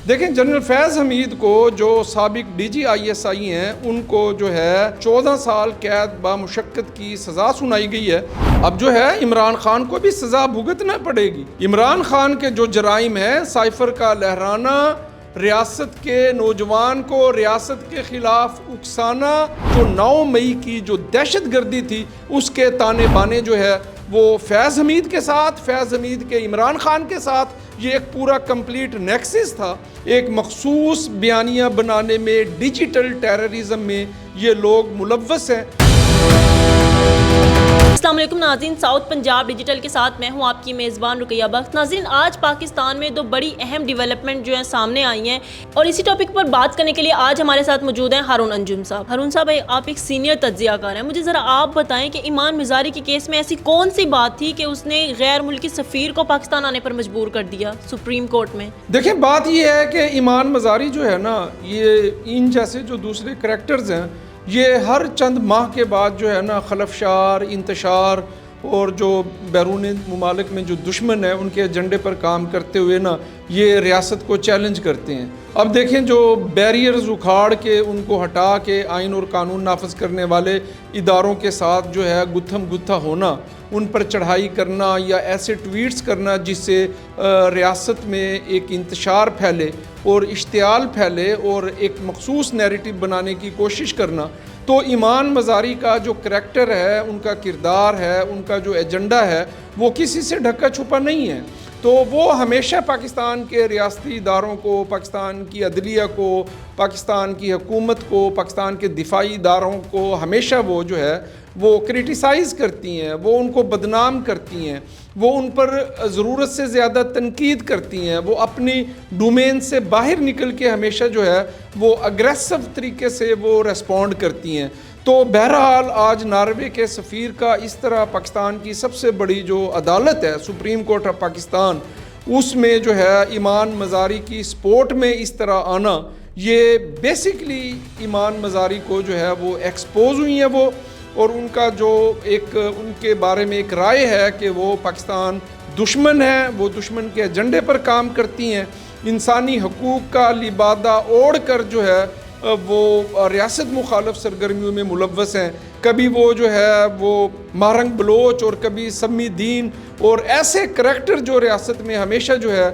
دیکھیں جنرل فیض حمید کو جو سابق D G I S I ہیں ان کو جو ہے 14 سال قید بامشقت کی سزا سنائی گئی ہے۔ اب جو ہے عمران خان کو بھی سزا بھگتنا پڑے گی۔ عمران خان کے جو جرائم ہیں، سائفر کا لہرانا، ریاست کے نوجوان کو ریاست کے خلاف اکسانا، جو 9 مئی کی جو دہشت گردی تھی اس کے تانے بانے جو ہے وہ فیض حمید کے ساتھ، فیض حمید کے عمران خان کے ساتھ یہ ایک پورا کمپلیٹ نیکسس تھا۔ ایک مخصوص بیانیہ بنانے میں، ڈیجیٹل ٹیررزم میں یہ لوگ ملوث ہیں۔ السلام علیکم ناظرین، ساؤتھ پنجاب ڈیجیٹل کے ساتھ میں ہوں آپ کی میزبان رقیہ بخت۔ ناظرین، آج پاکستان میں 2 بڑی اہم ڈیولپمنٹ جو ہیں سامنے آئی ہیں، اور اسی ٹاپک پر بات کرنے کے لیے آج ہمارے ساتھ موجود ہیں ہارون انجم صاحب۔ ہارون صاحب، آپ ایک سینئر تجزیہ کار ہیں، مجھے ذرا آپ بتائیں کہ ایمان مزاری کے کیس میں ایسی کون سی بات تھی کہ اس نے غیر ملکی سفیر کو پاکستان آنے پر مجبور کر دیا سپریم کورٹ میں؟ دیکھیں، بات یہ ہے کہ ایمان مزاری جو ہے نا، یہ ان جیسے جو دوسرے کریکٹرز ہیں، یہ ہر چند ماہ کے بعد جو ہے نا خلفشار، انتشار اور جو بیرون ممالک میں جو دشمن ہیں ان کے ایجنڈے پر کام کرتے ہوئے نا یہ ریاست کو چیلنج کرتے ہیں۔ اب دیکھیں، جو بیریئرز اکھاڑ کے ان کو ہٹا کے آئین اور قانون نافذ کرنے والے اداروں کے ساتھ جو ہے گتھم گتھا ہونا، ان پر چڑھائی کرنا یا ایسے ٹویٹس کرنا جس سے ریاست میں ایک انتشار پھیلے اور اشتعال پھیلے اور ایک مخصوص نیریٹو بنانے کی کوشش کرنا، تو ایمان مزاری کا جو کریکٹر ہے، ان کا کردار ہے، ان کا جو ایجنڈا ہے، وہ کسی سے ڈھکا چھپا نہیں ہے۔ تو وہ ہمیشہ پاکستان کے ریاستی اداروں کو، پاکستان کی عدلیہ کو، پاکستان کی حکومت کو، پاکستان کے دفاعی اداروں کو ہمیشہ وہ جو ہے وہ کرٹیسائز کرتی ہیں، وہ ان کو بدنام کرتی ہیں، وہ ان پر ضرورت سے زیادہ تنقید کرتی ہیں، وہ اپنی ڈومین سے باہر نکل کے ہمیشہ جو ہے وہ اگریسو طریقے سے وہ ریسپونڈ کرتی ہیں۔ تو بہرحال آج ناروے کے سفیر کا اس طرح پاکستان کی سب سے بڑی جو عدالت ہے، سپریم کورٹ آف پاکستان، اس میں جو ہے ایمان مزاری کی سپورٹ میں اس طرح آنا، یہ بیسیکلی ایمان مزاری کو جو ہے وہ ایکسپوز ہوئی ہیں وہ، اور ان کا جو ایک ان کے بارے میں ایک رائے ہے کہ وہ پاکستان دشمن ہے، وہ دشمن کے ایجنڈے پر کام کرتی ہیں، انسانی حقوق کا لبادہ اوڑھ کر جو ہے وہ ریاست مخالف سرگرمیوں میں ملوث ہیں۔ کبھی وہ جو ہے وہ مہرنگ بلوچ اور کبھی سمی دین اور ایسے کریکٹر جو ریاست میں ہمیشہ جو ہے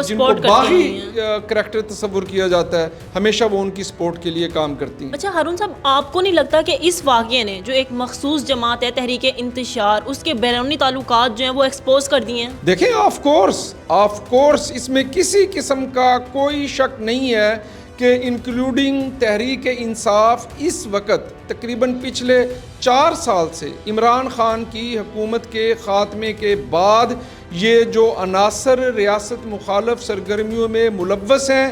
جن کو باغی کریکٹر تصور کیا جاتا ہے، ہمیشہ وہ ان کی سپورٹ کے لیے کام کرتی ہیں۔ اچھا ہارون صاحب، آپ کو نہیں لگتا کہ اس واقعے نے جو ایک مخصوص جماعت ہے تحریک انتشار، اس کے بیرونی تعلقات جو ہیں وہ ایکسپوز کر دیے ہیں؟ دیکھیں، آف کورس اس میں کسی قسم کا کوئی شک نہیں ہے کہ انکلوڈنگ تحریک انصاف اس وقت تقریباً پچھلے 4 سال سے عمران خان کی حکومت کے خاتمے کے بعد یہ جو عناصر ریاست مخالف سرگرمیوں میں ملوث ہیں،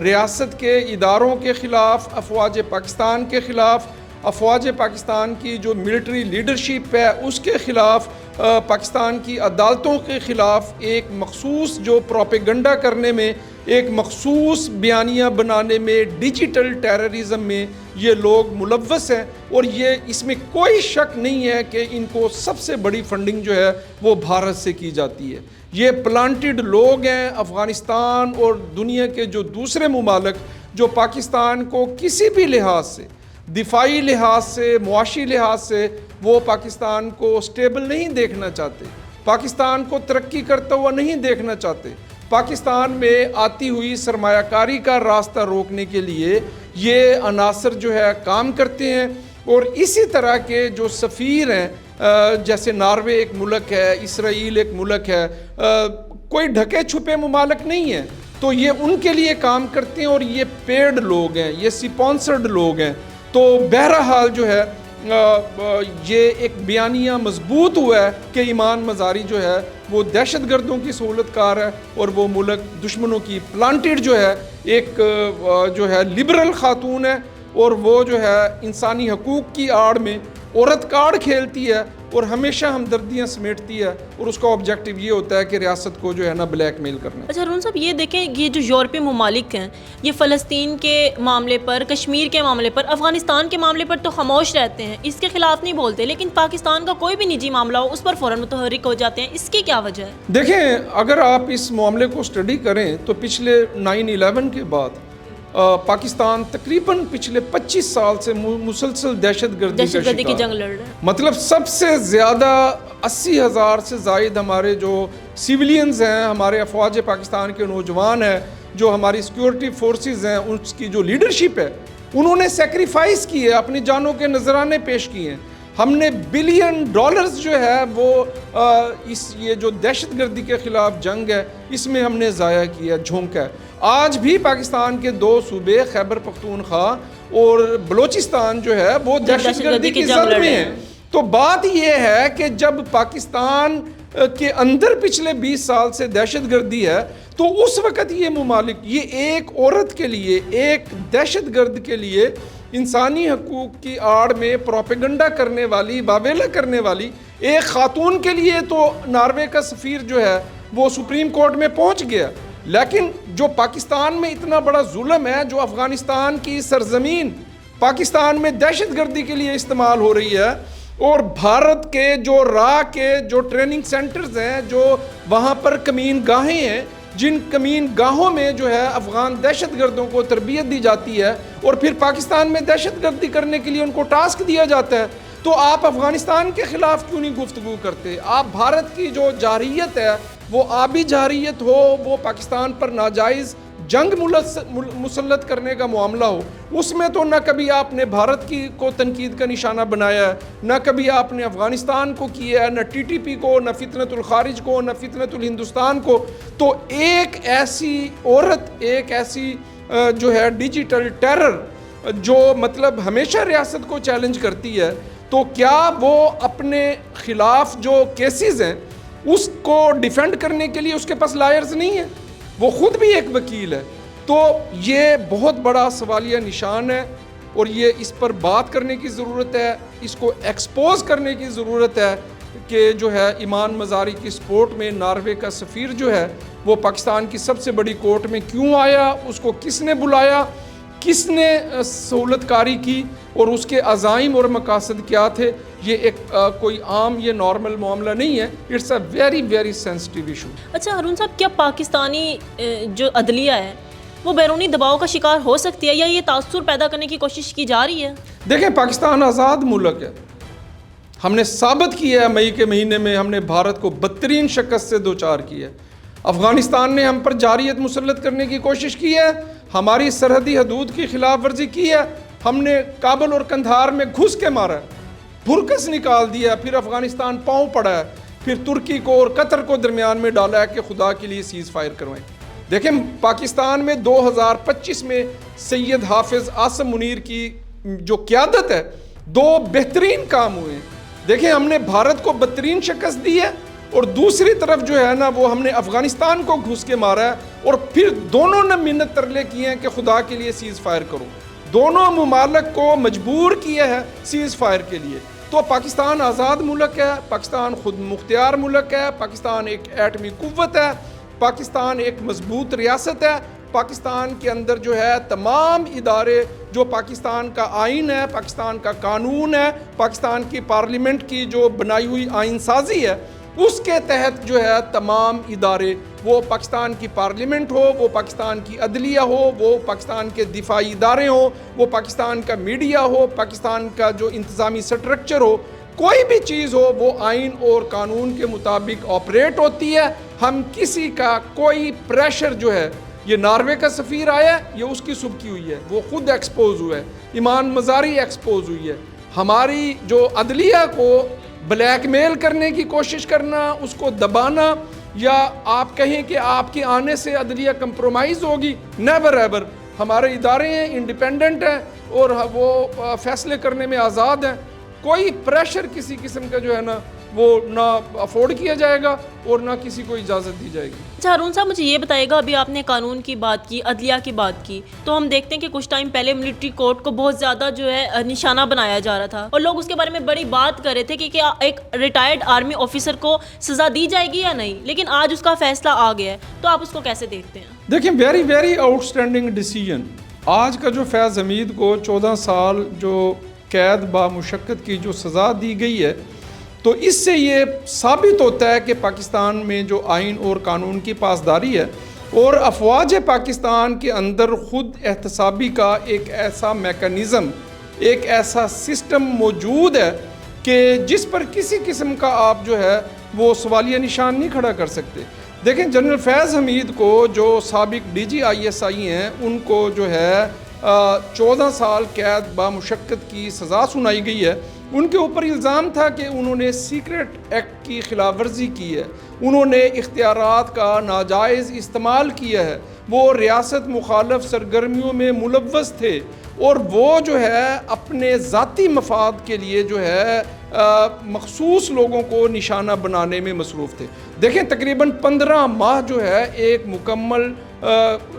ریاست کے اداروں کے خلاف، افواج پاکستان کے خلاف، افواج پاکستان کی جو ملٹری لیڈرشپ ہے اس کے خلاف، پاکستان کی عدالتوں کے خلاف ایک مخصوص جو پروپیگنڈا کرنے میں، ایک مخصوص بیانیہ بنانے میں، ڈیجیٹل ٹیررزم میں یہ لوگ ملوث ہیں، اور یہ اس میں کوئی شک نہیں ہے کہ ان کو سب سے بڑی فنڈنگ جو ہے وہ بھارت سے کی جاتی ہے۔ یہ پلانٹڈ لوگ ہیں۔ افغانستان اور دنیا کے جو دوسرے ممالک جو پاکستان کو کسی بھی لحاظ سے، دفاعی لحاظ سے، معاشی لحاظ سے، وہ پاکستان کو سٹیبل نہیں دیکھنا چاہتے، پاکستان کو ترقی کرتا ہوا نہیں دیکھنا چاہتے، پاکستان میں آتی ہوئی سرمایہ کاری کا راستہ روکنے کے لیے یہ عناصر جو ہے کام کرتے ہیں۔ اور اسی طرح کے جو سفیر ہیں، جیسے ناروے ایک ملک ہے، اسرائیل ایک ملک ہے، کوئی ڈھکے چھپے ممالک نہیں ہیں، تو یہ ان کے لیے کام کرتے ہیں، اور یہ پیڈ لوگ ہیں، یہ سپانسرڈ لوگ ہیں۔ تو بہرحال جو ہے یہ ایک بیانیہ مضبوط ہوا ہے کہ ایمان مزاری جو ہے وہ دہشت گردوں کی سہولت کار ہے، اور وہ ملک دشمنوں کی پلانٹڈ جو ہے ایک جو ہے لبرل خاتون ہے، اور وہ جو ہے انسانی حقوق کی آڑ میں عورت کارڈ کھیلتی ہے، اور ہمیشہ ہمدردیاں سمیٹتی ہے اور اس کا آبجیکٹیو یہ ہوتا ہے کہ ریاست کو جو ہے نا بلیک میل کرنا. اچھا ہارون صاحب، یہ دیکھیں یہ جو یورپی ممالک ہیں یہ فلسطین کے معاملے پر، کشمیر کے معاملے پر، افغانستان کے معاملے پر تو خاموش رہتے ہیں، اس کے خلاف نہیں بولتے، لیکن پاکستان کا کوئی بھی نجی معاملہ ہو اس پر فوراً متحرک ہو جاتے ہیں. اس کی کیا وجہ ہے؟ دیکھیں، اگر آپ اس معاملے کو اسٹڈی کریں تو پچھلے 9/11 کے بعد پاکستان تقریباً پچھلے 25 سال سے مسلسل دہشت گردی کی جنگ لڑ رہا ہے. مطلب سب سے زیادہ 80,000 سے زائد ہمارے جو سیولینز ہیں، ہمارے افواج پاکستان کے نوجوان ہیں، جو ہماری سیکیورٹی فورسز ہیں، اس کی جو لیڈرشپ ہے، انہوں نے سیکریفائس کی ہے، اپنی جانوں کے نذرانے پیش کیے ہیں. ہم نے $بلین جو ہے وہ یہ جو دہشت گردی کے خلاف جنگ ہے اس میں ہم نے ضائع کیا، جھونکا ہے. آج بھی پاکستان کے 2 صوبے خیبر پختونخوا اور بلوچستان جو ہے وہ دہشت گردی کی زد میں ہیں. تو بات یہ ہے کہ جب پاکستان کے اندر پچھلے 20 سال سے دہشت گردی ہے تو اس وقت یہ ممالک، یہ ایک عورت کے لیے، ایک دہشت گرد کے لیے انسانی حقوق کی آڑ میں پروپیگنڈا کرنے والی، واویلا کرنے والی ایک خاتون کے لیے تو ناروے کا سفیر جو ہے وہ سپریم کورٹ میں پہنچ گیا. لیکن جو پاکستان میں اتنا بڑا ظلم ہے، جو افغانستان کی سرزمین پاکستان میں دہشت گردی کے لیے استعمال ہو رہی ہے، اور بھارت کے جو کے جو ٹریننگ سینٹرز ہیں، جو وہاں پر کمین گاہیں ہیں، جن کمین گاہوں میں جو ہے افغان دہشت گردوں کو تربیت دی جاتی ہے اور پھر پاکستان میں دہشت گردی کرنے کے لیے ان کو ٹاسک دیا جاتا ہے، تو آپ افغانستان کے خلاف کیوں نہیں گفتگو کرتے؟ آپ بھارت کی جو جارحیت ہے، وہ آبی جارحیت ہو، وہ پاکستان پر ناجائز جنگ مسلط کرنے کا معاملہ ہو، اس میں تو نہ کبھی آپ نے بھارت کو تنقید کا نشانہ بنایا ہے، نہ کبھی آپ نے افغانستان کو کیا ہے، نہ TTP کو، نہ فتنۃ الخارج کو، نہ فتنۃ الہندوستان کو. تو ایک ایسی عورت، ایک ایسی جو ہے ڈیجیٹل ٹیرر جو مطلب ہمیشہ ریاست کو چیلنج کرتی ہے، تو کیا وہ اپنے خلاف جو کیسز ہیں اس کو ڈیفینڈ کرنے کے لیے اس کے پاس لائرز نہیں ہیں؟ وہ خود بھی ایک وکیل ہے. تو یہ بہت بڑا سوالیہ نشان ہے اور یہ اس پر بات کرنے کی ضرورت ہے، اس کو ایکسپوز کرنے کی ضرورت ہے کہ جو ہے ایمان مزاری کی سپورٹ میں ناروے کا سفیر جو ہے وہ پاکستان کی سب سے بڑی کورٹ میں کیوں آیا، اس کو کس نے بلایا، کس نے سہولت کاری کی اور اس کے عزائم اور مقاصد کیا تھے. یہ ایک کوئی عام یہ نارمل معاملہ نہیں ہے. It's a very very sensitive issue. اچھا ہارون صاحب، کیا پاکستانی جو عدلیہ ہے وہ بیرونی دباؤ کا شکار ہو سکتی ہے یا یہ تاثر پیدا کرنے کی کوشش کی جا رہی ہے؟ دیکھیں، پاکستان آزاد ملک ہے. ہم نے ثابت کیا ہے مئی کے مہینے میں ہم نے بھارت کو بدترین شکست سے دوچار کیا ہے. افغانستان نے ہم پر جارحیت مسلط کرنے کی کوشش کی ہے، ہماری سرحدی حدود کی خلاف ورزی کی ہے، ہم نے کابل اور قندھار میں گھس کے مارا ہے، بھرکس نکال دیا، پھر افغانستان پاؤں پڑا ہے، پھر ترکی کو اور قطر کو درمیان میں ڈالا ہے کہ خدا کے لیے سیز فائر کروائیں. دیکھیں، پاکستان میں 2025 میں سید حافظ عاصم منیر کی جو قیادت ہے 2 بہترین کام ہوئے ہیں. دیکھیں، ہم نے بھارت کو بدترین شکست دی ہے اور دوسری طرف جو ہے نا وہ ہم نے افغانستان کو گھس کے مارا ہے اور پھر دونوں نے منت ترلے کیے ہیں کہ خدا کے لیے سیز فائر کرو. دونوں ممالک کو مجبور کیا ہے سیز فائر کے لیے. تو پاکستان آزاد ملک ہے، پاکستان خود مختار ملک ہے، پاکستان ایک ایٹمی قوت ہے، پاکستان ایک مضبوط ریاست ہے. پاکستان کے اندر جو ہے تمام ادارے، جو پاکستان کا آئین ہے، پاکستان کا قانون ہے، پاکستان کی پارلیمنٹ کی جو بنائی ہوئی آئین سازی ہے، اس کے تحت جو ہے تمام ادارے، وہ پاکستان کی پارلیمنٹ ہو، وہ پاکستان کی عدلیہ ہو، وہ پاکستان کے دفاعی ادارے ہوں، وہ پاکستان کا میڈیا ہو، پاکستان کا جو انتظامی سٹرکچر ہو، کوئی بھی چیز ہو، وہ آئین اور قانون کے مطابق آپریٹ ہوتی ہے. ہم کسی کا کوئی پریشر جو ہے، یہ ناروے کا سفیر آیا ہے، یہ اس کی سبکی ہوئی ہے، وہ خود ایکسپوز ہوا ہے، ایمان مزاری ایکسپوز ہوئی ہے. ہماری جو عدلیہ کو بلیک میل کرنے کی کوشش کرنا، اس کو دبانا، یا آپ کہیں کہ آپ کے آنے سے عدلیہ کمپرومائز ہوگی، نیور ایور. ہمارے ادارے ہیں، انڈیپینڈنٹ ہیں اور وہ فیصلے کرنے میں آزاد ہیں. کوئی پریشر کسی قسم کا جو ہے نا وہ نہ افورڈ کیا جائے گا اور نہ کسی کو اجازت دی جائے گی۔ اچھا ہارون صاحب مجھے یہ بتائیے گا، ابھی آپ نے قانون کی بات کی، عدلیہ کی بات کی، تو ہم دیکھتے ہیں کہ کچھ ٹائم پہلے ملٹری کورٹ کو بہت زیادہ جو ہے نشانہ بنایا جا رہا تھا اور لوگ اس کے بارے میں بڑی بات کر رہے تھے کہ کیا ایک ریٹائرڈ آرمی آفیسر کو سزا دی جائے گی یا نہیں، لیکن آج اس کا فیصلہ آ گیا ہے، تو آپ اس کو کیسے دیکھتے ہیں؟ دیکھیں very very out standing decision. آج کا جو فیض حمید کو 14 سال جو قید با مشقت کی جو سزا دی گئی ہے، تو اس سے یہ ثابت ہوتا ہے کہ پاکستان میں جو آئین اور قانون کی پاسداری ہے اور افواج پاکستان کے اندر خود احتسابی کا ایک ایسا میکانزم، ایک ایسا سسٹم موجود ہے کہ جس پر کسی قسم کا آپ جو ہے وہ سوالیہ نشان نہیں کھڑا کر سکتے۔ دیکھیں جنرل فیض حمید کو جو سابق D G I S I ہیں، ان کو جو ہے 14 سال قید با مشقت کی سزا سنائی گئی ہے۔ ان کے اوپر الزام تھا کہ انہوں نے سیکرٹ ایکٹ کی خلاف ورزی کی ہے، انہوں نے اختیارات کا ناجائز استعمال کیا ہے، وہ ریاست مخالف سرگرمیوں میں ملوث تھے اور وہ جو ہے اپنے ذاتی مفاد کے لیے جو ہے مخصوص لوگوں کو نشانہ بنانے میں مصروف تھے۔ دیکھیں تقریباً 15 ماہ جو ہے ایک مکمل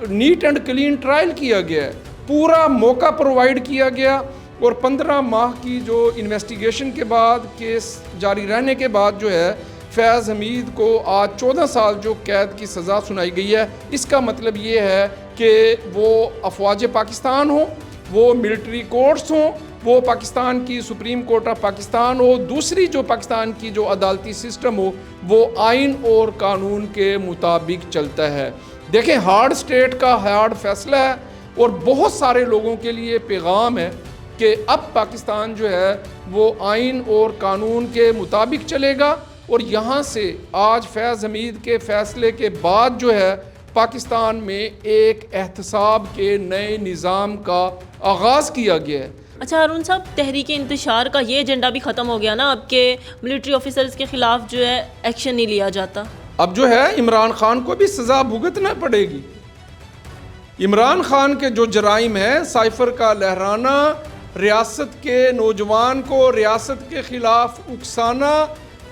نیٹ اینڈ کلین ٹرائل کیا گیا ہے، پورا موقع پرووائڈ کیا گیا اور 15 ماہ کی جو انویسٹیگیشن کے بعد کیس جاری رہنے کے بعد جو ہے فیض حمید کو آج 14 سال جو قید کی سزا سنائی گئی ہے۔ اس کا مطلب یہ ہے کہ وہ افواج پاکستان ہوں، وہ ملٹری کورٹس ہوں، وہ پاکستان کی سپریم کورٹ آف پاکستان ہو، دوسری جو پاکستان کی جو عدالتی سسٹم ہو، وہ آئین اور قانون کے مطابق چلتا ہے۔ دیکھیں ہارڈ سٹیٹ کا ہارڈ فیصلہ ہے اور بہت سارے لوگوں کے لیے پیغام ہے کہ اب پاکستان جو ہے وہ آئین اور قانون کے مطابق چلے گا اور یہاں سے آج فیض حمید کے فیصلے کے بعد جو ہے پاکستان میں ایک احتساب کے نئے نظام کا آغاز کیا گیا ہے۔ اچھا ہارون صاحب، تحریک انتشار کا یہ ایجنڈا بھی ختم ہو گیا نا اب کہ ملٹری آفیسرز کے خلاف جو ہے ایکشن نہیں لیا جاتا؟ اب جو ہے عمران خان کو بھی سزا بھگتنا پڑے گی۔ عمران خان کے جو جرائم ہیں، سائفر کا لہرانا، ریاست کے نوجوان کو ریاست کے خلاف اکسانا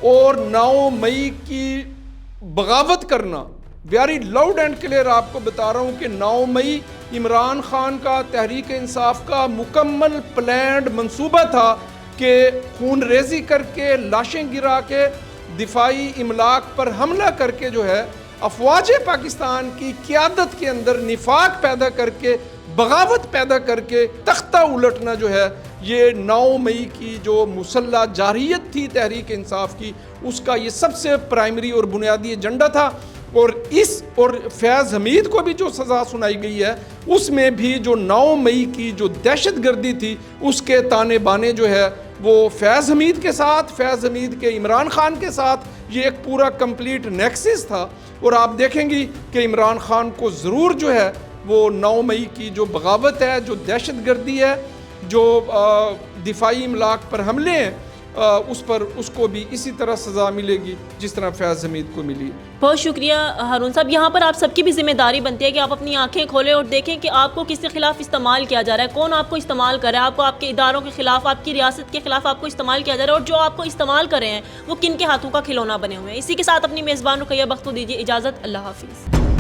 اور 9 مئی کی بغاوت کرنا، ویری لاؤڈ اینڈ کلیئر آپ کو بتا رہا ہوں کہ 9 مئی عمران خان کا تحریک انصاف کا مکمل پلانڈ منصوبہ تھا کہ خون ریزی کر کے، لاشیں گرا کے، دفاعی املاک پر حملہ کر کے جو ہے افواج پاکستان کی قیادت کے اندر نفاق پیدا کر کے، بغاوت پیدا کر کے تختہ الٹنا جو ہے، یہ 9 مئی کی جو مسلح جارحیت تھی تحریک انصاف کی، اس کا یہ سب سے پرائمری اور بنیادی ایجنڈا تھا۔ اور فیض حمید کو بھی جو سزا سنائی گئی ہے، اس میں بھی جو 9 مئی کی جو دہشت گردی تھی، اس کے تانے بانے جو ہے وہ فیض حمید کے ساتھ، فیض حمید کے عمران خان کے ساتھ یہ ایک پورا کمپلیٹ نیکسس تھا۔ اور آپ دیکھیں گی کہ عمران خان کو ضرور جو ہے وہ 9 مئی کی جو بغاوت ہے، جو دہشت گردی ہے، جو دفاعی املاک پر حملے ہیں، اس کو بھی اسی طرح سزا ملے گی جس طرح فیض حمید کو ملی۔ بہت شکریہ ہارون صاحب۔ یہاں پر آپ سب کی بھی ذمہ داری بنتی ہے کہ آپ اپنی آنکھیں کھولیں اور دیکھیں کہ آپ کو کس کے خلاف استعمال کیا جا رہا ہے، کون آپ کو استعمال کر رہا ہے، آپ کو آپ کے اداروں کے خلاف، آپ کی ریاست کے خلاف آپ کو استعمال کیا جا رہا ہے، اور جو آپ کو استعمال کر رہے ہیں وہ کن کے ہاتھوں کا کھلونا بنے ہوئے ہیں۔ اسی کے ساتھ اپنی میزبان رقیہ بخت کو دیجیے اجازت۔ اللہ حافظ۔